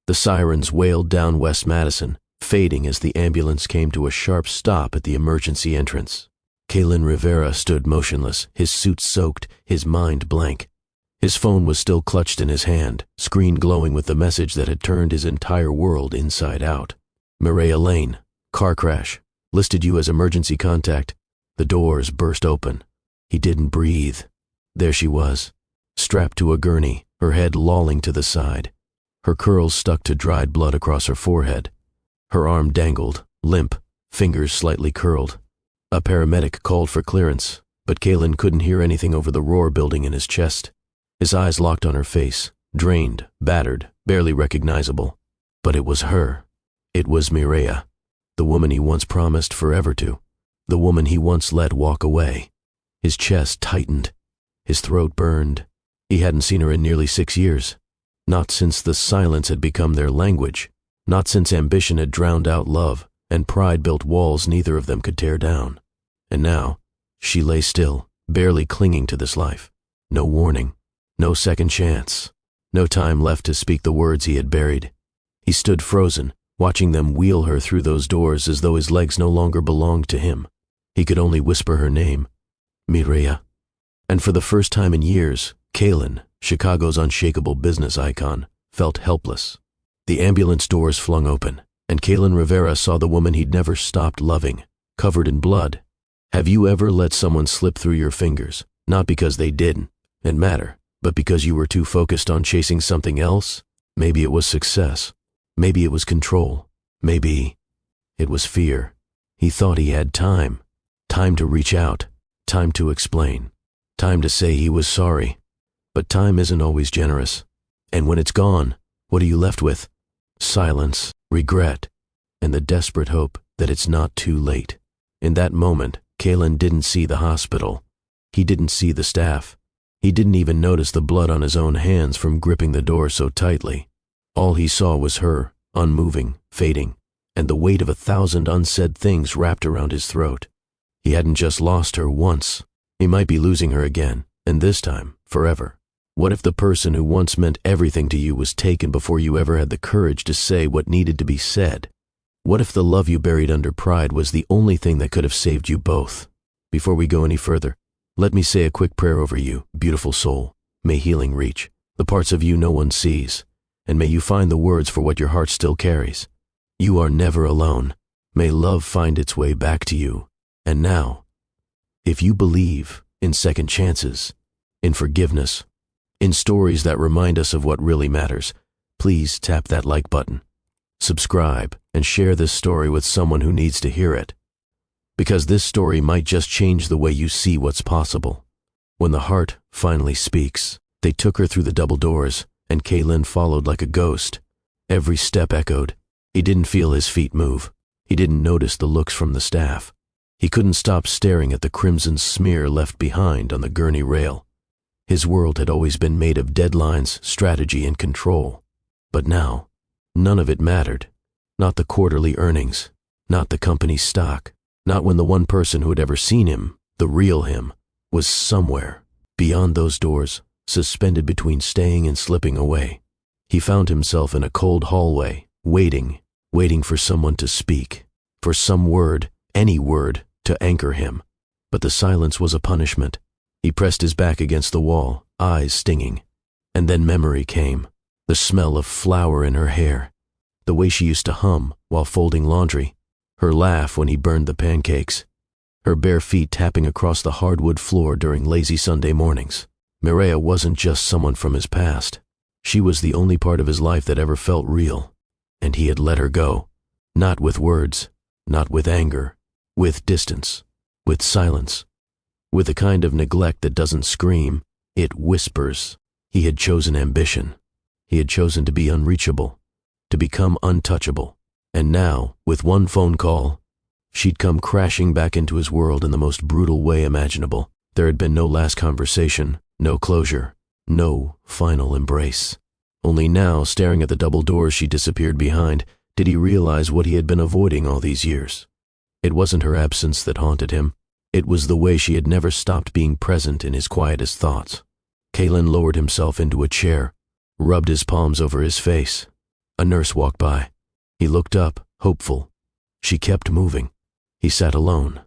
The sirens wailed down West Madison, fading as the ambulance came to a sharp stop at the emergency entrance. Kaylin Rivera stood motionless, his suit soaked, his mind blank. His phone was still clutched in his hand, screen glowing with the message that had turned his entire world inside out. Mireya Lane, car crash, listed you as emergency contact. The doors burst open. He didn't breathe. There she was, strapped to a gurney, her head lolling to the side. Her curls stuck to dried blood across her forehead. Her arm dangled, limp, fingers slightly curled. A paramedic called for clearance, but Kaylin couldn't hear anything over the roar building in his chest. His eyes locked on her face, drained, battered, barely recognizable. But it was her. It was Mireya, the woman he once promised forever to, the woman he once let walk away. His chest tightened. His throat burned. He hadn't seen her in nearly 6 years. Not since the silence had become their language. Not since ambition had drowned out love, and pride built walls neither of them could tear down. And now, she lay still, barely clinging to this life. No warning. No second chance. No time left to speak the words he had buried. He stood frozen, watching them wheel her through those doors as though his legs no longer belonged to him. He could only whisper her name. Mireya. And for the first time in years, Kaylin, Chicago's unshakable business icon, felt helpless. The ambulance doors flung open, and Kaylin Rivera saw the woman he'd never stopped loving, covered in blood. Have you ever let someone slip through your fingers, not because they didn't matter, but because you were too focused on chasing something else? Maybe it was success. Maybe it was control. Maybe it was fear. He thought he had time. Time to reach out. Time to explain. Time to say he was sorry. But time isn't always generous. And when it's gone, what are you left with? Silence, regret, and the desperate hope that it's not too late. In that moment, Kaylin didn't see the hospital. He didn't see the staff. He didn't even notice the blood on his own hands from gripping the door so tightly. All he saw was her, unmoving, fading, and the weight of 1,000 unsaid things wrapped around his throat. He hadn't just lost her once. He might be losing her again, and this time, forever. What if the person who once meant everything to you was taken before you ever had the courage to say what needed to be said? What if the love you buried under pride was the only thing that could have saved you both? Before we go any further, let me say a quick prayer over you, beautiful soul. May healing reach the parts of you no one sees, and may you find the words for what your heart still carries. You are never alone. May love find its way back to you. And now, if you believe in second chances, in forgiveness, in stories that remind us of what really matters, please tap that like button. Subscribe and share this story with someone who needs to hear it. Because this story might just change the way you see what's possible. When the heart finally speaks, they took her through the double doors, and Kaylin followed like a ghost. Every step echoed. He didn't feel his feet move. He didn't notice the looks from the staff. He couldn't stop staring at the crimson smear left behind on the gurney rail. His world had always been made of deadlines, strategy, and control. But now, none of it mattered. Not the quarterly earnings, not the company's stock, not when the one person who had ever seen him, the real him, was somewhere, beyond those doors, suspended between staying and slipping away. He found himself in a cold hallway, waiting for someone to speak, for some word, any word, to anchor him. But the silence was a punishment. He pressed his back against the wall, eyes stinging. And then memory came, the smell of flour in her hair, the way she used to hum while folding laundry, her laugh when he burned the pancakes, her bare feet tapping across the hardwood floor during lazy Sunday mornings. Mireya wasn't just someone from his past. She was the only part of his life that ever felt real. And he had let her go. Not with words, not with anger, with distance, with silence, with the kind of neglect that doesn't scream, it whispers. He had chosen ambition. He had chosen to be unreachable, to become untouchable. And now, with one phone call, she'd come crashing back into his world in the most brutal way imaginable. There had been no last conversation, no closure, no final embrace. Only now, staring at the double doors she disappeared behind, did he realize what he had been avoiding all these years. It wasn't her absence that haunted him. It was the way she had never stopped being present in his quietest thoughts. Kaylin lowered himself into a chair, rubbed his palms over his face. A nurse walked by. He looked up, hopeful. She kept moving. He sat alone.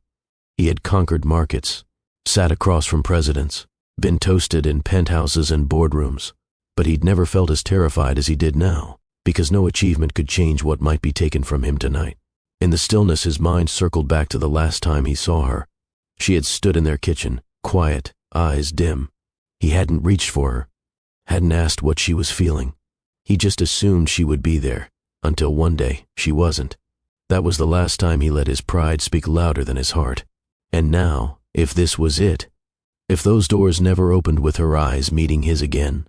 He had conquered markets, sat across from presidents, been toasted in penthouses and boardrooms, but he'd never felt as terrified as he did now, because no achievement could change what might be taken from him tonight. In the stillness, his mind circled back to the last time he saw her. She had stood in their kitchen, quiet, eyes dim. He hadn't reached for her, hadn't asked what she was feeling. He just assumed she would be there, until one day she wasn't. That was the last time he let his pride speak louder than his heart. And now, if this was it, if those doors never opened with her eyes meeting his again,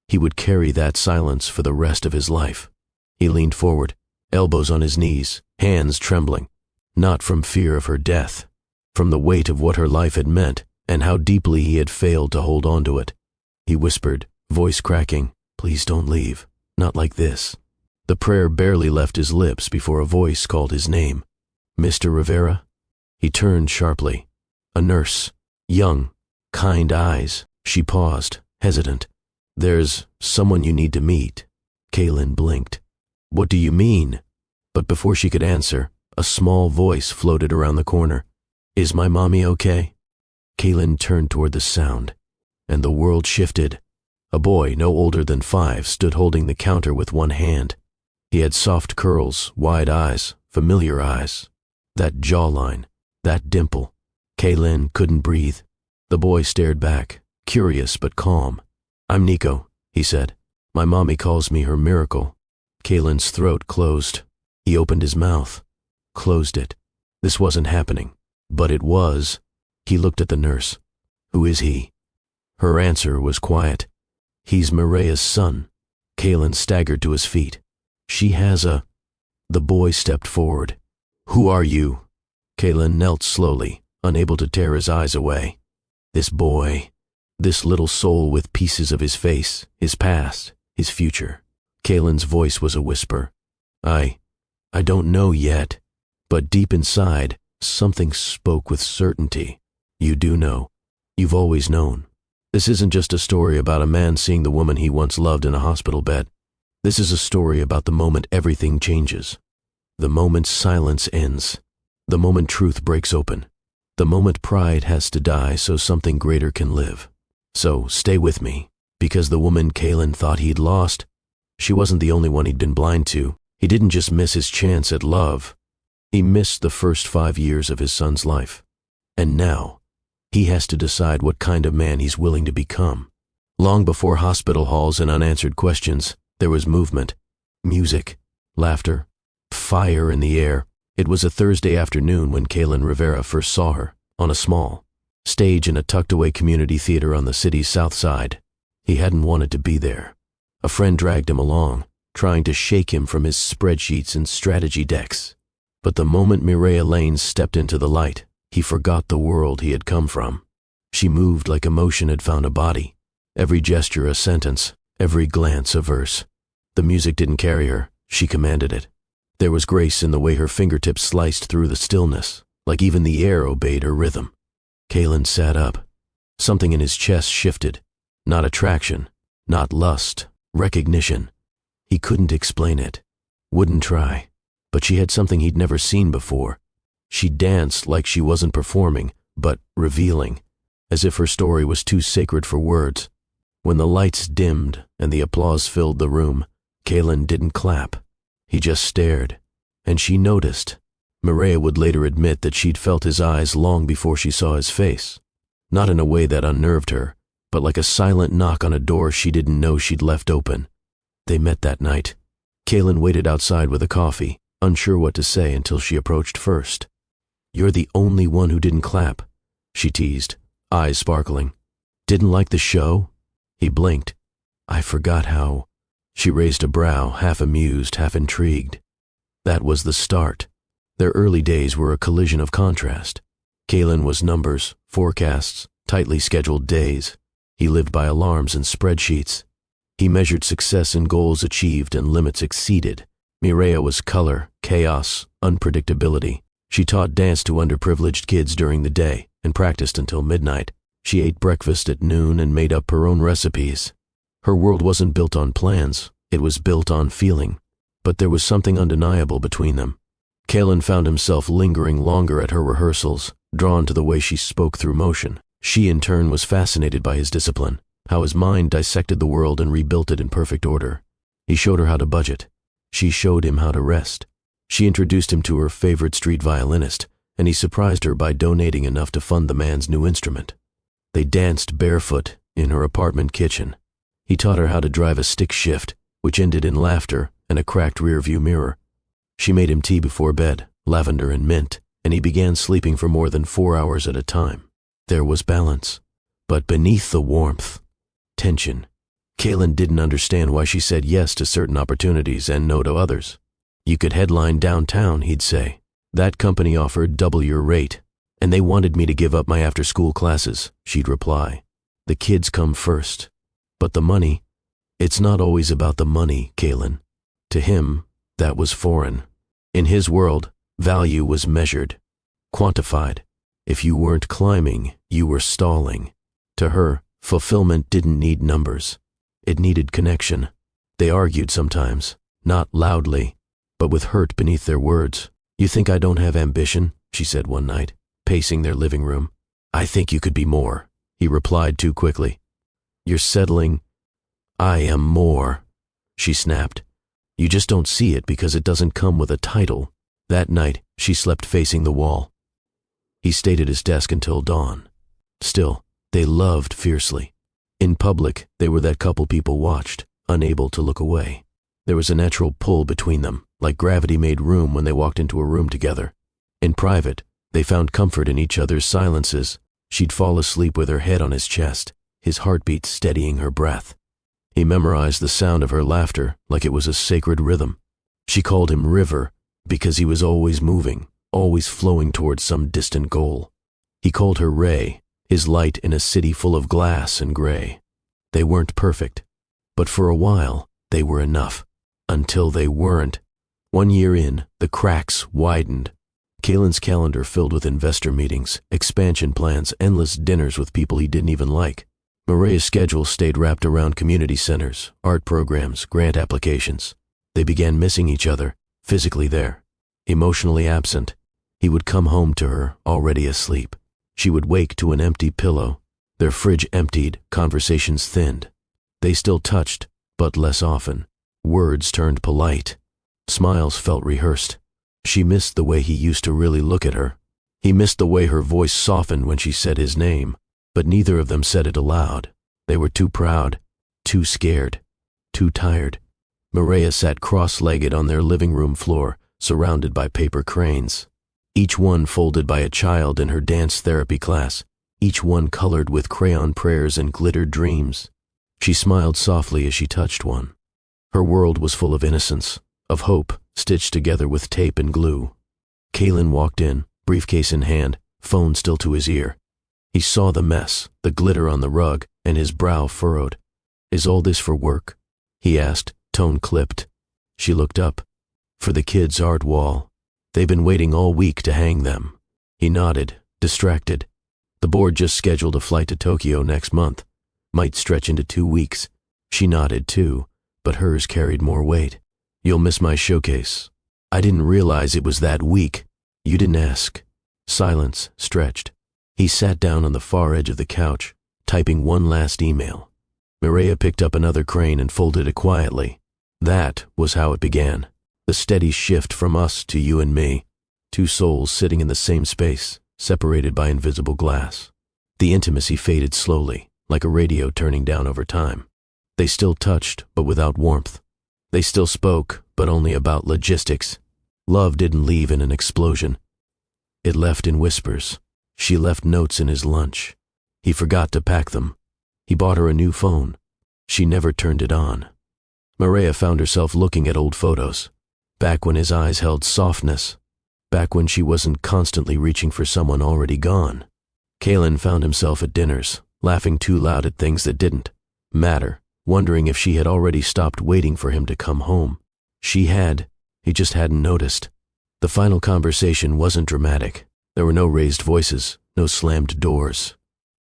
he would carry that silence for the rest of his life. He leaned forward, elbows on his knees, hands trembling, not from fear of her death, from the weight of what her life had meant and how deeply he had failed to hold on to it. He whispered, voice cracking, "Please don't leave, not like this." The prayer barely left his lips before a voice called his name. "Mr. Rivera?" He turned sharply. A nurse, young, kind eyes. She paused, hesitant. "There's someone you need to meet." Kaylin blinked. "What do you mean?" But before she could answer, a small voice floated around the corner. "Is my mommy okay?" Kaylin turned toward the sound, and the world shifted. A boy no older than 5 stood holding the counter with one hand. He had soft curls, wide eyes, familiar eyes. That jawline, that dimple. Kaylin couldn't breathe. The boy stared back, curious but calm. "I'm Nico," he said. "My mommy calls me her miracle." Kaylin's throat closed. He opened his mouth, closed it. This wasn't happening, but it was. He looked at the nurse. "Who is he?" Her answer was quiet. "He's Mireya's son." Kaylin staggered to his feet. "She has a—" The boy stepped forward. "Who are you?" Kaylin knelt slowly, unable to tear his eyes away. This boy, this little soul with pieces of his face, his past, his future. Kaylin's voice was a whisper. I don't know yet." But deep inside, something spoke with certainty. "You do know. You've always known. This isn't just a story about a man seeing the woman he once loved in a hospital bed. This is a story about the moment everything changes. The moment silence ends. The moment truth breaks open. The moment pride has to die so something greater can live. So stay with me, because the woman Kaylin thought he'd lost, she wasn't the only one he'd been blind to. He didn't just miss his chance at love. He missed the first 5 years of his son's life. And now, he has to decide what kind of man he's willing to become. Long before hospital halls and unanswered questions, there was movement, music, laughter, fire in the air. It was a Thursday afternoon when Kaylin Rivera first saw her, on a small stage in a tucked-away community theater on the city's south side. He hadn't wanted to be there. A friend dragged him along, trying to shake him from his spreadsheets and strategy decks. But the moment Mireya Lane stepped into the light, he forgot the world he had come from. She moved like emotion had found a body, every gesture a sentence, every glance a verse. The music didn't carry her, she commanded it. There was grace in the way her fingertips sliced through the stillness, like even the air obeyed her rhythm. Kaylin sat up. Something in his chest shifted. Not attraction, not lust, recognition. He couldn't explain it, wouldn't try, but she had something he'd never seen before. She danced like she wasn't performing, but revealing, as if her story was too sacred for words. When the lights dimmed and the applause filled the room, Kaylin didn't clap. He just stared, and she noticed. Mireya would later admit that she'd felt his eyes long before she saw his face, not in a way that unnerved her, but like a silent knock on a door she didn't know she'd left open. They met that night. Kaylin waited outside with a coffee, unsure what to say until she approached first. "You're the only one who didn't clap," she teased, eyes sparkling. "Didn't like the show?" He blinked. "I forgot how." She raised a brow, half amused, half intrigued. That was the start. Their early days were a collision of contrast. Kaylin was numbers, forecasts, tightly scheduled days. He lived by alarms and spreadsheets. He measured success in goals achieved and limits exceeded. Mireya was color, chaos, unpredictability. She taught dance to underprivileged kids during the day and practiced until midnight. She ate breakfast at noon and made up her own recipes. Her world wasn't built on plans. It was built on feeling. but there was something undeniable between them. Kaylin found himself lingering longer at her rehearsals, drawn to the way she spoke through motion. She in turn was fascinated by his discipline, how his mind dissected the world and rebuilt it in perfect order. He showed her how to budget. She showed him how to rest. She introduced him to her favorite street violinist, and he surprised her by donating enough to fund the man's new instrument. They danced barefoot in her apartment kitchen. He taught her how to drive a stick shift, which ended in laughter and a cracked rearview mirror. She made him tea before bed, lavender and mint, and he began sleeping for more than 4 hours at a time. There was balance, but beneath the warmth, tension. Kaylin didn't understand why she said yes to certain opportunities and no to others. You could headline downtown, he'd say. That company offered double your rate, and they wanted me to give up my after-school classes, she'd reply. The kids come first. But the money, it's not always about the money, Kaylin. To him, that was foreign. In his world, value was measured, quantified. If you weren't climbing, you were stalling. To her, fulfillment didn't need numbers. It needed connection. They argued sometimes, not loudly, but with hurt beneath their words. You think I don't have ambition? She said one night, pacing their living room. I think you could be more, he replied too quickly. You're settling. I am more, she snapped. You just don't see it because it doesn't come with a title. That night, she slept facing the wall. He stayed at his desk until dawn. Still, they loved fiercely. In public, they were that couple people watched, unable to look away. There was a natural pull between them, like gravity made room when they walked into a room together. In private, they found comfort in each other's silences. She'd fall asleep with her head on his chest, his heartbeat steadying her breath. He memorized the sound of her laughter like it was a sacred rhythm. She called him River because he was always moving, always flowing towards some distant goal. He called her Ray, his light in a city full of glass and gray. They weren't perfect, but for a while, they were enough. Until they weren't. 1 year in, the cracks widened. Kaylin's calendar filled with investor meetings, expansion plans, endless dinners with people he didn't even like. Maria's schedule stayed wrapped around community centers, art programs, grant applications. They began missing each other, physically there, emotionally absent. He would come home to her, already asleep. She would wake to an empty pillow. Their fridge emptied, conversations thinned. They still touched, but less often. Words turned polite. Smiles felt rehearsed. She missed the way he used to really look at her. He missed the way her voice softened when she said his name. But neither of them said it aloud. They were too proud, too scared, too tired. Maria sat cross-legged on their living room floor, surrounded by paper cranes. Each one folded by a child in her dance therapy class, each one colored with crayon prayers and glittered dreams. She smiled softly as she touched one. Her world was full of innocence, of hope, stitched together with tape and glue. Kaylin walked in, briefcase in hand, phone still to his ear. He saw the mess, the glitter on the rug, and his brow furrowed. Is all this for work? He asked, tone clipped. She looked up. For the kids' art wall. They've been waiting all week to hang them. He nodded, distracted. The board just scheduled a flight to Tokyo next month. Might stretch into 2 weeks. She nodded too, but hers carried more weight. You'll miss my showcase. I didn't realize it was that week. You didn't ask. Silence stretched. He sat down on the far edge of the couch, typing one last email. Mireya picked up another crane and folded it quietly. That was how it began. The steady shift from us to you and me. 2 souls sitting in the same space, separated by invisible glass. The intimacy faded slowly, like a radio turning down over time. They still touched, but without warmth. They still spoke, but only about logistics. Love didn't leave in an explosion. It left in whispers. She left notes in his lunch. He forgot to pack them. He bought her a new phone. She never turned it on. Mireya found herself looking at old photos. Back when his eyes held softness. Back when she wasn't constantly reaching for someone already gone. Kaylin found himself at dinners, laughing too loud at things that didn't matter, wondering if she had already stopped waiting for him to come home. She had. He just hadn't noticed. The final conversation wasn't dramatic. There were no raised voices, no slammed doors.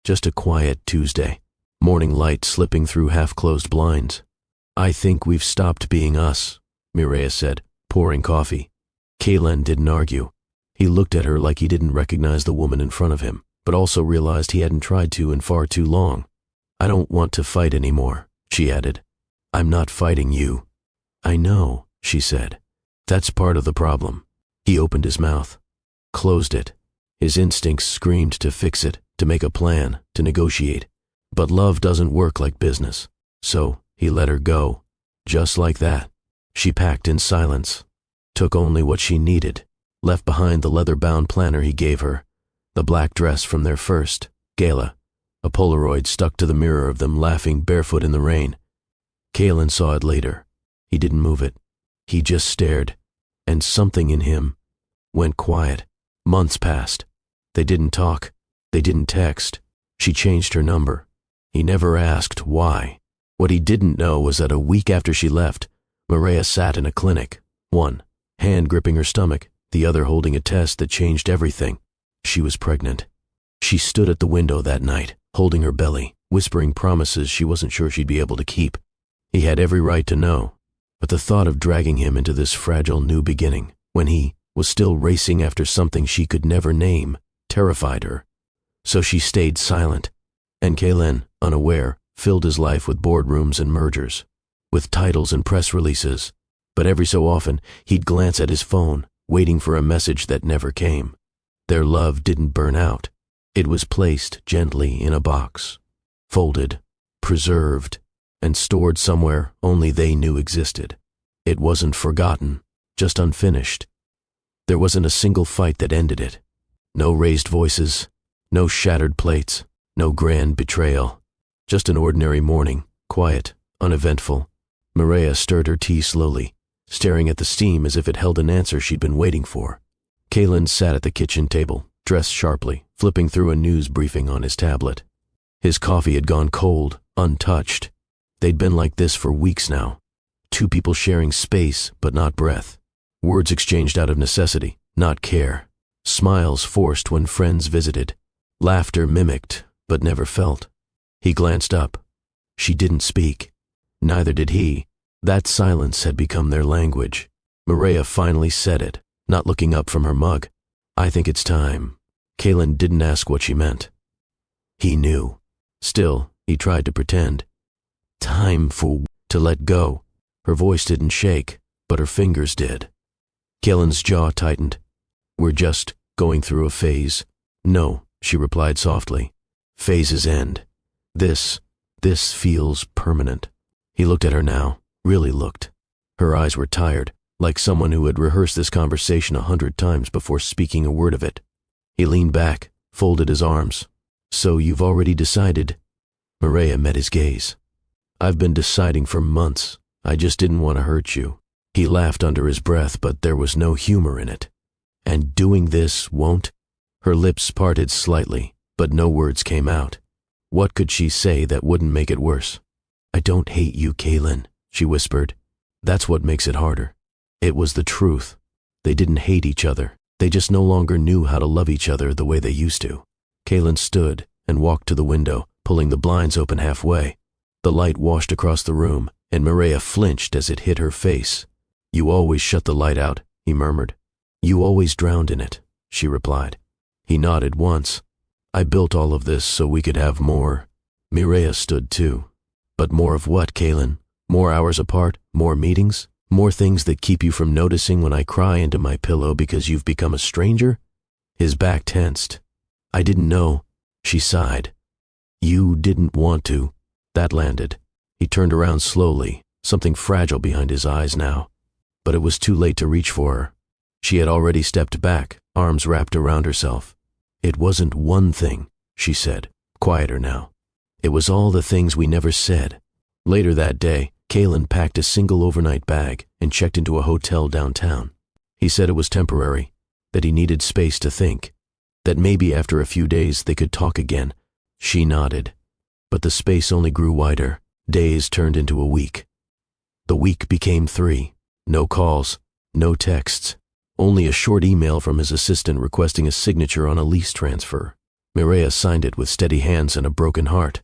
Just a quiet Tuesday. Morning light slipping through half-closed blinds. I think we've stopped being us. Mireya said, pouring coffee. Kaylen didn't argue. He looked at her like he didn't recognize the woman in front of him, but also realized he hadn't tried to in far too long. I don't want to fight anymore, she added. I'm not fighting you. I know, she said. That's part of the problem. He opened his mouth, closed it. His instincts screamed to fix it, to make a plan, to negotiate. But love doesn't work like business. So he let her go. Just like that. She packed in silence, took only what she needed, left behind the leather-bound planner he gave her, the black dress from their first gala, a Polaroid stuck to the mirror of them laughing barefoot in the rain. Kaylen saw it later. He didn't move it. He just stared, and something in him went quiet. Months passed. They didn't talk. They didn't text. She changed her number. He never asked why. What he didn't know was that a week after she left, Mireya sat in a clinic, one hand gripping her stomach, the other holding a test that changed everything. She was pregnant. She stood at the window that night, holding her belly, whispering promises she wasn't sure she'd be able to keep. He had every right to know, but the thought of dragging him into this fragile new beginning, when he was still racing after something she could never name, terrified her. So she stayed silent, and Kaylen, unaware, filled his life with boardrooms and mergers, with titles and press releases, but every so often he'd glance at his phone, waiting for a message that never came. Their love didn't burn out. It was placed gently in a box, folded, preserved, and stored somewhere only they knew existed. It wasn't forgotten, just unfinished. There wasn't a single fight that ended it. No raised voices, no shattered plates, no grand betrayal. Just an ordinary morning, quiet, uneventful. Mireya stirred her tea slowly, staring at the steam as if it held an answer she'd been waiting for. Kaylen sat at the kitchen table, dressed sharply, flipping through a news briefing on his tablet. His coffee had gone cold, untouched. They'd been like this for weeks now. Two people sharing space, but not breath. Words exchanged out of necessity, not care. Smiles forced when friends visited. Laughter mimicked, but never felt. He glanced up. She didn't speak. Neither did he. That silence had become their language. Mireya finally said it, not looking up from her mug. I think it's time. Kaylen didn't ask what she meant. He knew. Still, he tried to pretend. Time to let go. Her voice didn't shake, but her fingers did. Kaylen's jaw tightened. We're just going through a phase. No, she replied softly. Phases end. This feels permanent. He looked at her now, really looked. Her eyes were tired, like someone who had rehearsed this conversation 100 times before speaking a word of it. He leaned back, folded his arms. So you've already decided? Mireya met his gaze. I've been deciding for months. I just didn't want to hurt you. He laughed under his breath, but there was no humor in it. And doing this won't? Her lips parted slightly, but no words came out. What could she say that wouldn't make it worse? I don't hate you, Kaylen, she whispered. That's what makes it harder. It was the truth. They didn't hate each other. They just no longer knew how to love each other the way they used to. Kaylen stood and walked to the window, pulling the blinds open halfway. The light washed across the room, and Mireya flinched as it hit her face. You always shut the light out, he murmured. You always drowned in it, she replied. He nodded once. I built all of this so we could have more. Mireya stood too. But more of what, Kaylen? More hours apart? More meetings? More things that keep you from noticing when I cry into my pillow because you've become a stranger? His back tensed. I didn't know. She sighed. You didn't want to. That landed. He turned around slowly, something fragile behind his eyes now. But it was too late to reach for her. She had already stepped back, arms wrapped around herself. It wasn't one thing, she said, quieter now. It was all the things we never said. Later that day, Kaylen packed a single overnight bag and checked into a hotel downtown. He said it was temporary, that he needed space to think, that maybe after a few days they could talk again. She nodded. But the space only grew wider. Days turned into a week. The week became 3. No calls, no texts, only a short email from his assistant requesting a signature on a lease transfer. Mireya signed it with steady hands and a broken heart.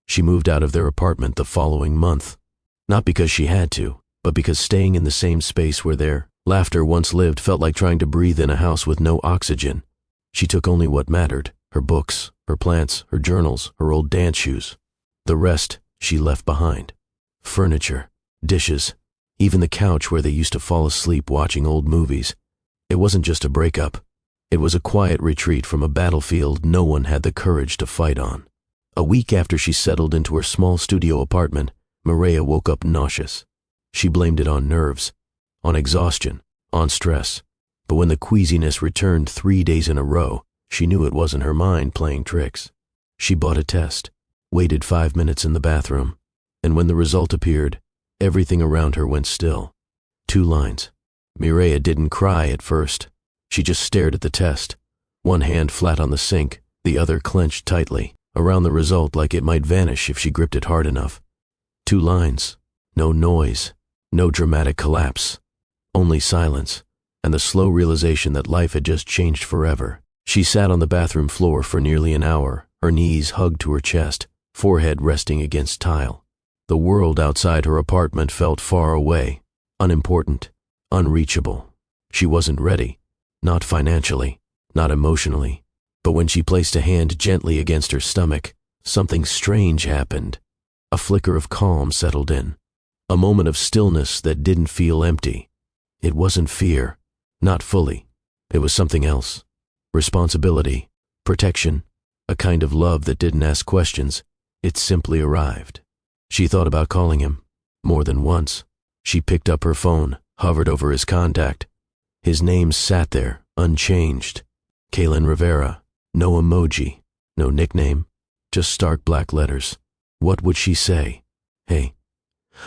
She moved out of their apartment the following month. Not because she had to, but because staying in the same space where their laughter once lived felt like trying to breathe in a house with no oxygen. She took only what mattered: her books, her plants, her journals, her old dance shoes. The rest she left behind. Furniture, dishes, even the couch where they used to fall asleep watching old movies. It wasn't just a breakup. It was a quiet retreat from a battlefield no one had the courage to fight on. A week after she settled into her small studio apartment, Mireya woke up nauseous. She blamed it on nerves, on exhaustion, on stress. But when the queasiness returned 3 days in a row, she knew it wasn't her mind playing tricks. She bought a test, waited 5 minutes in the bathroom, and when the result appeared, everything around her went still. 2 lines. Mireya didn't cry at first. She just stared at the test, one hand flat on the sink, the other clenched tightly around the result like it might vanish if she gripped it hard enough. 2 lines, no noise, no dramatic collapse, only silence, and the slow realization that life had just changed forever. She sat on the bathroom floor for nearly an hour, her knees hugged to her chest, forehead resting against tile. The world outside her apartment felt far away, unimportant, unreachable. She wasn't ready, not financially, not emotionally. But when she placed a hand gently against her stomach, something strange happened. A flicker of calm settled in, a moment of stillness that didn't feel empty. It wasn't fear, not fully. It was something else. Responsibility, protection, a kind of love that didn't ask questions. It simply arrived. She thought about calling him, more than once. She picked up her phone, hovered over his contact. His name sat there, unchanged. Kaylin Rivera. No emoji, no nickname, just stark black letters. What would she say? Hey,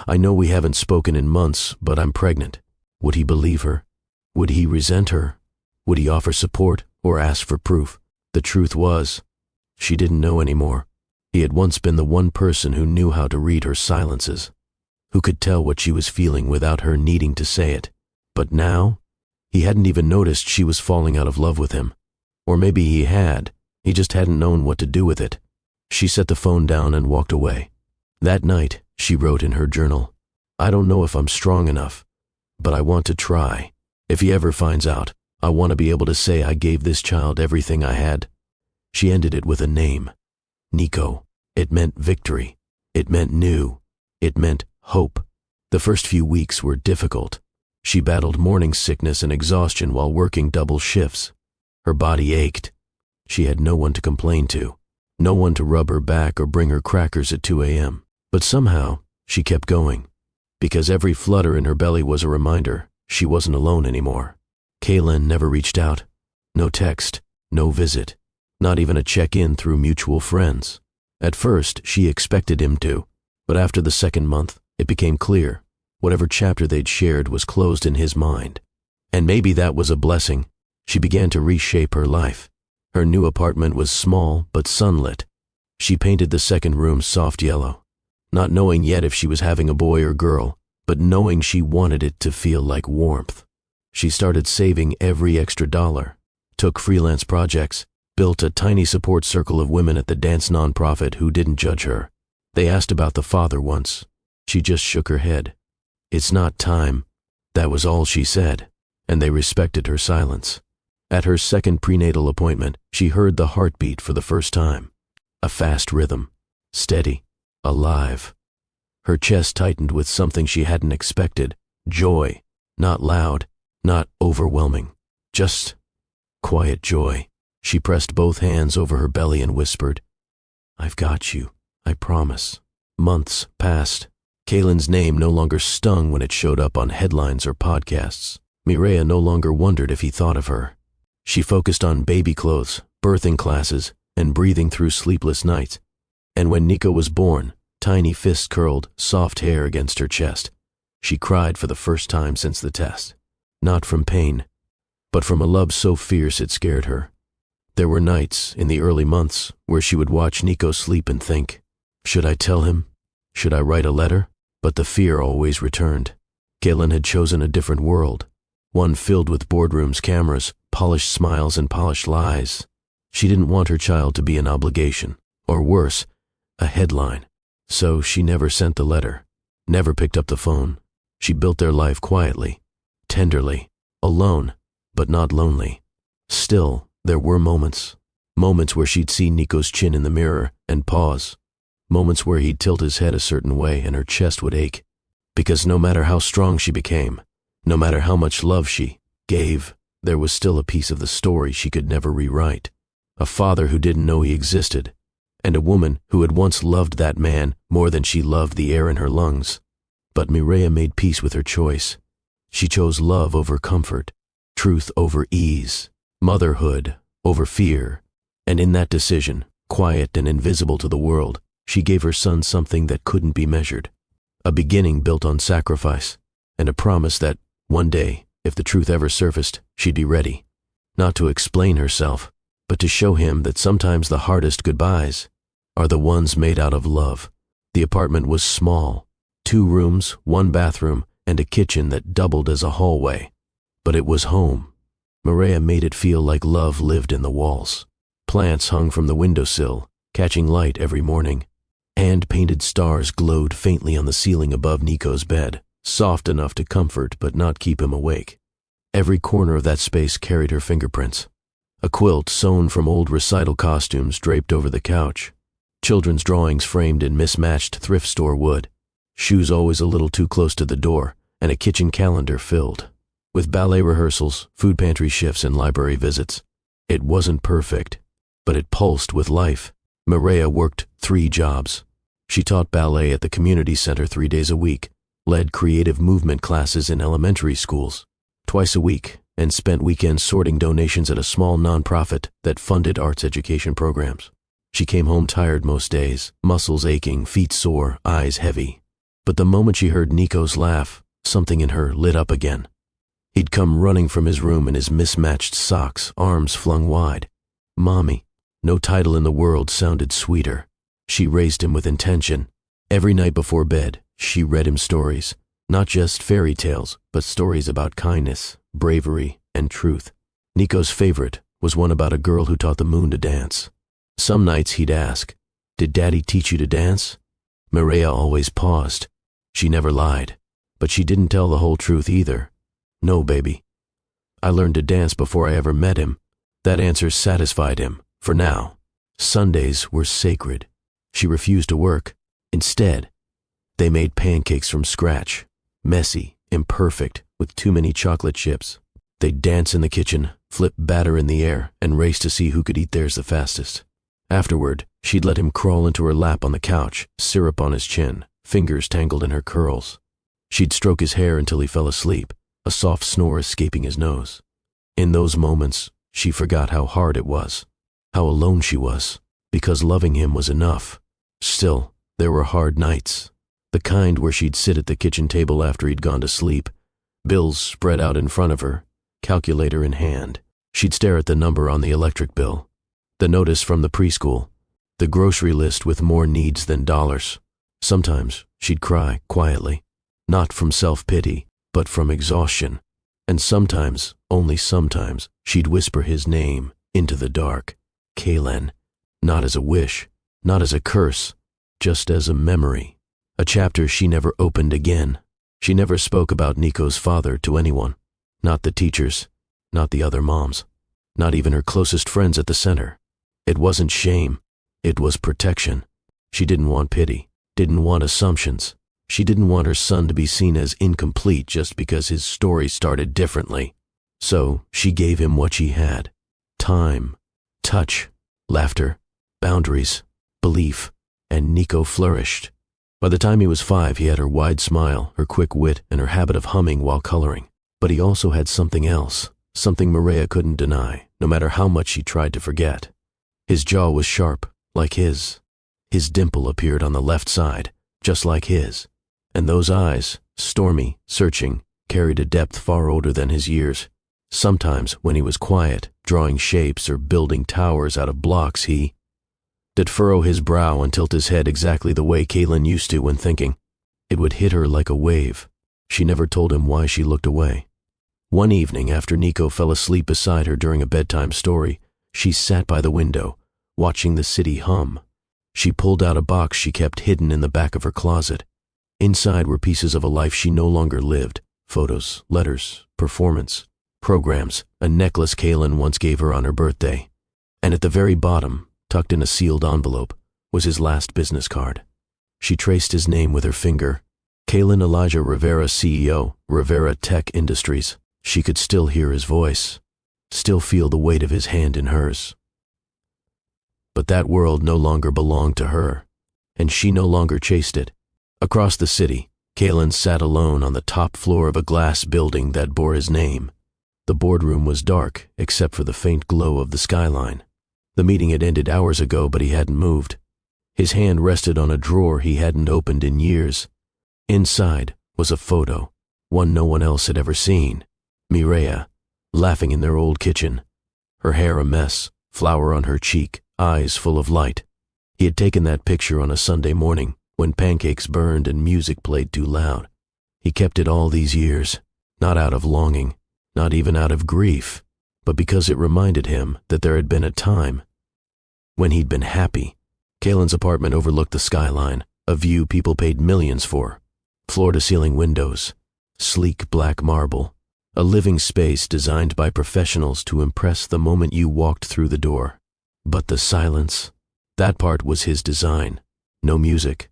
I know we haven't spoken in months, but I'm pregnant. Would he believe her? Would he resent her? Would he offer support or ask for proof? The truth was, she didn't know anymore. He had once been the one person who knew how to read her silences, who could tell what she was feeling without her needing to say it. But now, he hadn't even noticed she was falling out of love with him. Or maybe he had, he just hadn't known what to do with it. She set the phone down and walked away. That night, she wrote in her journal, I don't know if I'm strong enough, but I want to try. If he ever finds out, I want to be able to say I gave this child everything I had. She ended it with a name, Nico. It meant victory. It meant new. It meant hope. The first few weeks were difficult. She battled morning sickness and exhaustion while working double shifts. Her body ached. She had no one to complain to, no one to rub her back or bring her crackers at 2 a.m. But somehow, she kept going, because every flutter in her belly was a reminder she wasn't alone anymore. Kaylin never reached out. No text, no visit, not even a check-in through mutual friends. At first, she expected him to, but after the second month, it became clear whatever chapter they'd shared was closed in his mind. And maybe that was a blessing. She began to reshape her life. Her new apartment was small but sunlit. She painted the second room soft yellow, not knowing yet if she was having a boy or girl, but knowing she wanted it to feel like warmth. She started saving every extra dollar, took freelance projects, built a tiny support circle of women at the dance nonprofit who didn't judge her. They asked about the father once. She just shook her head. It's not time. That was all she said, and they respected her silence. At her second prenatal appointment, she heard the heartbeat for the first time. A fast rhythm, steady, alive. Her chest tightened with something she hadn't expected, joy, not loud, not overwhelming, just quiet joy. She pressed both hands over her belly and whispered, I've got you, I promise. Months passed. Kaylin's name no longer stung when it showed up on headlines or podcasts. Mireya no longer wondered if he thought of her. She focused on baby clothes, birthing classes, and breathing through sleepless nights. And when Nico was born, tiny fists curled, soft hair against her chest. She cried for the first time since the test. Not from pain, but from a love so fierce it scared her. There were nights, in the early months, where she would watch Nico sleep and think, should I tell him? Should I write a letter? But the fear always returned. Kaylin had chosen a different world, one filled with boardrooms, cameras, polished smiles, and polished lies. She didn't want her child to be an obligation, or worse, a headline. So she never sent the letter, never picked up the phone, She built their life quietly, tenderly, alone, but not lonely. Still, there were moments where she'd see Nico's chin in the mirror and pause, moments where he'd tilt his head a certain way and her chest would ache, because no matter how strong she became, no matter how much love she gave, there was still a piece of the story she could never rewrite. A father who didn't know he existed, and a woman who had once loved that man more than she loved the air in her lungs. But Mireia made peace with her choice. She chose love over comfort, truth over ease, motherhood over fear, and in that decision, quiet and invisible to the world, she gave her son something that couldn't be measured. A beginning built on sacrifice, and a promise that, one day, if the truth ever surfaced, she'd be ready. Not to explain herself, but to show him that sometimes the hardest goodbyes are the ones made out of love. The apartment was small, 2 rooms, 1 bathroom, and a kitchen that doubled as a hallway. But it was home. Mireia made it feel like love lived in the walls. Plants hung from the windowsill, catching light every morning. Hand-painted stars glowed faintly on the ceiling above Nico's bed, soft enough to comfort but not keep him awake. Every corner of that space carried her fingerprints. A quilt sewn from old recital costumes draped over the couch. Children's drawings framed in mismatched thrift store wood. Shoes always a little too close to the door, and a kitchen calendar filled with ballet rehearsals, food pantry shifts, and library visits. It wasn't perfect, but it pulsed with life. Mireia worked 3 jobs. She taught ballet at the community center 3 days a week, led creative movement classes in elementary schools twice a week, and spent weekends sorting donations at a small nonprofit that funded arts education programs. She came home tired most days, muscles aching, feet sore, eyes heavy. But the moment she heard Nico's laugh, something in her lit up again. He'd come running from his room in his mismatched socks, arms flung wide. Mommy. No title in the world sounded sweeter. She raised him with intention. Every night before bed, she read him stories. Not just fairy tales, but stories about kindness, bravery, and truth. Nico's favorite was one about a girl who taught the moon to dance. Some nights he'd ask, "Did Daddy teach you to dance?" Mireia always paused. She never lied, but she didn't tell the whole truth either. "No, baby. I learned to dance before I ever met him." That answer satisfied him, for now. Sundays were sacred. She refused to work. Instead, they made pancakes from scratch, messy, imperfect, with too many chocolate chips. They'd dance in the kitchen, flip batter in the air, and race to see who could eat theirs the fastest. Afterward, she'd let him crawl into her lap on the couch, syrup on his chin, fingers tangled in her curls. She'd stroke his hair until he fell asleep, a soft snore escaping his nose. In those moments, she forgot how hard it was, how alone she was, because loving him was enough. Still, there were hard nights. The kind where she'd sit at the kitchen table after he'd gone to sleep, bills spread out in front of her, calculator in hand. She'd stare at the number on the electric bill, the notice from the preschool, the grocery list with more needs than dollars. Sometimes she'd cry quietly, not from self-pity, but from exhaustion. And sometimes, only sometimes, she'd whisper his name into the dark, Kalen, not as a wish, not as a curse, just as a memory. A chapter she never opened again. She never spoke about Nico's father to anyone. Not the teachers, not the other moms, not even her closest friends at the center. It wasn't shame, it was protection. She didn't want pity, didn't want assumptions. She didn't want her son to be seen as incomplete just because his story started differently. So she gave him what she had: time, touch, laughter, boundaries, belief, and Nico flourished. By the time he was 5, he had her wide smile, her quick wit, and her habit of humming while coloring. But he also had something else, something Mireia couldn't deny, no matter how much she tried to forget. His jaw was sharp, like his. His dimple appeared on the left side, just like his. And those eyes, stormy, searching, carried a depth far older than his years. Sometimes, when he was quiet, drawing shapes or building towers out of blocks, he'd furrow his brow and tilt his head exactly the way Kalen used to when thinking. It would hit her like a wave. She never told him why she looked away. One evening, after Nico fell asleep beside her during a bedtime story, she sat by the window, watching the city hum. She pulled out a box she kept hidden in the back of her closet. Inside were pieces of a life she no longer lived: photos, letters, performance, programs, a necklace Kaylin once gave her on her birthday. And at the very bottom, tucked in a sealed envelope, was his last business card. She traced his name with her finger. Kaylin Elijah Rivera, CEO, Rivera Tech Industries. She could still hear his voice, still feel the weight of his hand in hers. But that world no longer belonged to her, and she no longer chased it. Across the city, Kaylin sat alone on the top floor of a glass building that bore his name. The boardroom was dark, except for the faint glow of the skyline. The meeting had ended hours ago, but he hadn't moved. His hand rested on a drawer he hadn't opened in years. Inside was a photo, one no one else had ever seen. Mireya, laughing in their old kitchen. Her hair a mess, flour on her cheek, eyes full of light. He had taken that picture on a Sunday morning, when pancakes burned and music played too loud. He kept it all these years, not out of longing, not even out of grief, but because it reminded him that there had been a time when he'd been happy. Kaylin's apartment overlooked the skyline, a view people paid millions for. Floor-to-ceiling windows, sleek black marble, a living space designed by professionals to impress the moment you walked through the door. But the silence, that part was his design. No music,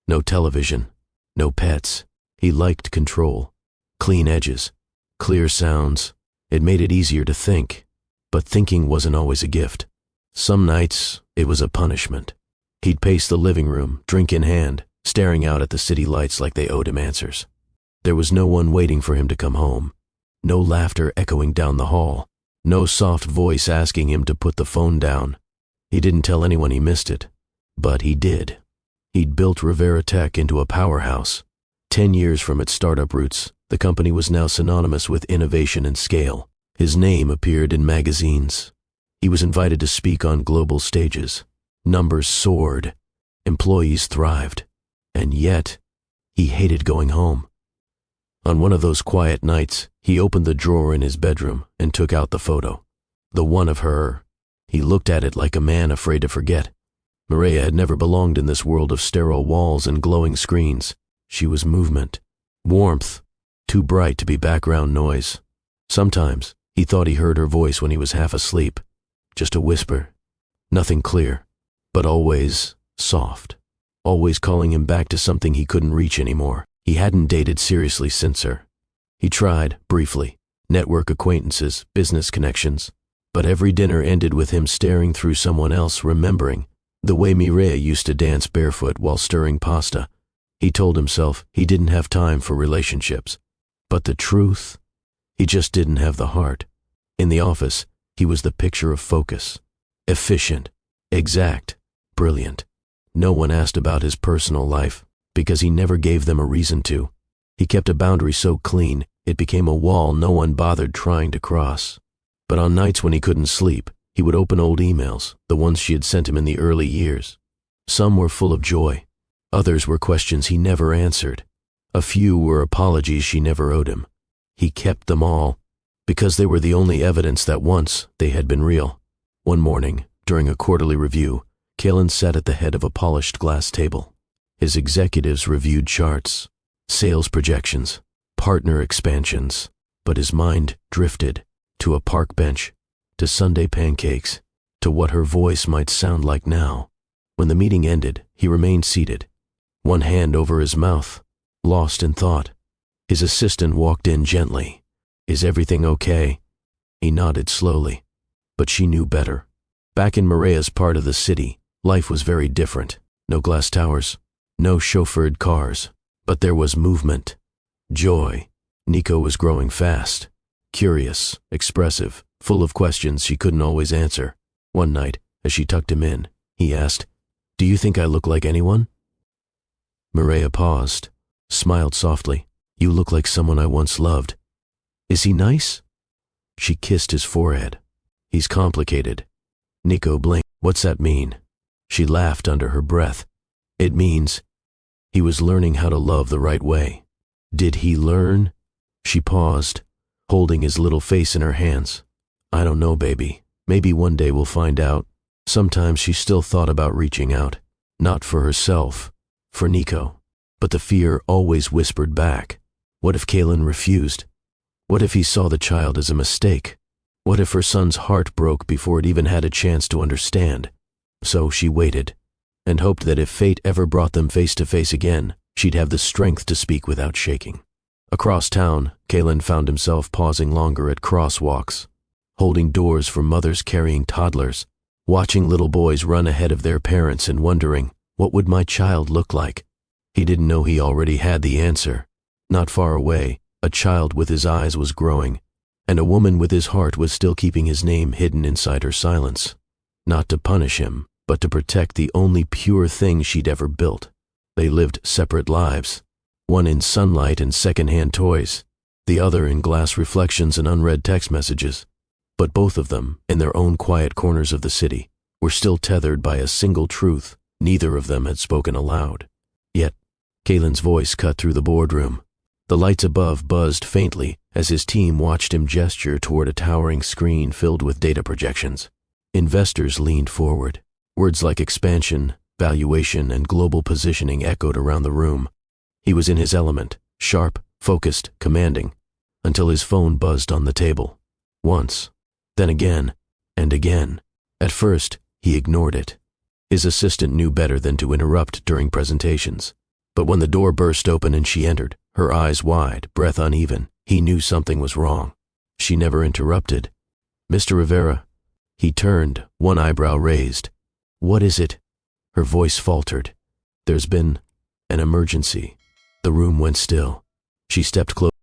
no television, no pets. He liked control, clean edges, clear sounds. It made it easier to think, but thinking wasn't always a gift. Some nights, it was a punishment. He'd pace the living room, drink in hand, staring out at the city lights like they owed him answers. There was no one waiting for him to come home. No laughter echoing down the hall. No soft voice asking him to put the phone down. He didn't tell anyone he missed it, but he did. He'd built Rivera Tech into a powerhouse. 10 years from its startup roots, the company was now synonymous with innovation and scale. His name appeared in magazines. He was invited to speak on global stages. Numbers soared. Employees thrived. And yet, he hated going home. On one of those quiet nights, he opened the drawer in his bedroom and took out the photo. The one of her. He looked at it like a man afraid to forget. Mireya had never belonged in this world of sterile walls and glowing screens. She was movement, warmth, too bright to be background noise. Sometimes, he thought he heard her voice when he was half asleep. Just a whisper. Nothing clear, but always soft. Always calling him back to something he couldn't reach anymore. He hadn't dated seriously since her. He tried, briefly, network acquaintances, business connections, but every dinner ended with him staring through someone else, remembering the way Mireya used to dance barefoot while stirring pasta. He told himself he didn't have time for relationships. But the truth, he just didn't have the heart. In the office, he was the picture of focus. Efficient, exact, brilliant. No one asked about his personal life, because he never gave them a reason to. He kept a boundary so clean, it became a wall no one bothered trying to cross. But on nights when he couldn't sleep, he would open old emails, the ones she had sent him in the early years. Some were full of joy. Others were questions he never answered. A few were apologies she never owed him. He kept them all, because they were the only evidence that once they had been real. One morning, during a quarterly review, Kaylin sat at the head of a polished glass table. His executives reviewed charts, sales projections, partner expansions, but his mind drifted to a park bench, to Sunday pancakes, to what her voice might sound like now. When the meeting ended, he remained seated, one hand over his mouth, lost in thought. His assistant walked in gently. "Is everything okay?" He nodded slowly, but she knew better. Back in Mireya's part of the city, life was very different. No glass towers, no chauffeured cars, but there was movement, joy. Nico was growing fast, curious, expressive, full of questions she couldn't always answer. One night, as she tucked him in, he asked, "Do you think I look like anyone?" Mireya paused, smiled softly. "You look like someone I once loved." "Is he nice?" She kissed his forehead. "He's complicated." Nico blinked. "What's that mean?" She laughed under her breath. "It means he was learning how to love the right way." "Did he learn?" She paused, holding his little face in her hands. "I don't know, baby. Maybe one day we'll find out." Sometimes she still thought about reaching out, not for herself, for Nico. But the fear always whispered back. What if Kaylin refused? What if he saw the child as a mistake? What if her son's heart broke before it even had a chance to understand? So she waited, and hoped that if fate ever brought them face to face again, she'd have the strength to speak without shaking. Across town, Kaylin found himself pausing longer at crosswalks, holding doors for mothers carrying toddlers, watching little boys run ahead of their parents and wondering, what would my child look like? He didn't know he already had the answer. Not far away, a child with his eyes was growing, and a woman with his heart was still keeping his name hidden inside her silence. Not to punish him, but to protect the only pure thing she'd ever built. They lived separate lives, one in sunlight and second-hand toys, the other in glass reflections and unread text messages. But both of them, in their own quiet corners of the city, were still tethered by a single truth neither of them had spoken aloud. Yet, Kaylin's voice cut through the boardroom. The lights above buzzed faintly as his team watched him gesture toward a towering screen filled with data projections. Investors leaned forward. Words like expansion, valuation, and global positioning echoed around the room. He was in his element, sharp, focused, commanding, until his phone buzzed on the table. Once, then again, and again. At first, he ignored it. His assistant knew better than to interrupt during presentations. But when the door burst open and she entered, her eyes wide, breath uneven, he knew something was wrong. She never interrupted. "Mr. Rivera." He turned, one eyebrow raised. "What is it?" Her voice faltered. "There's been an emergency." The room went still. She stepped closer.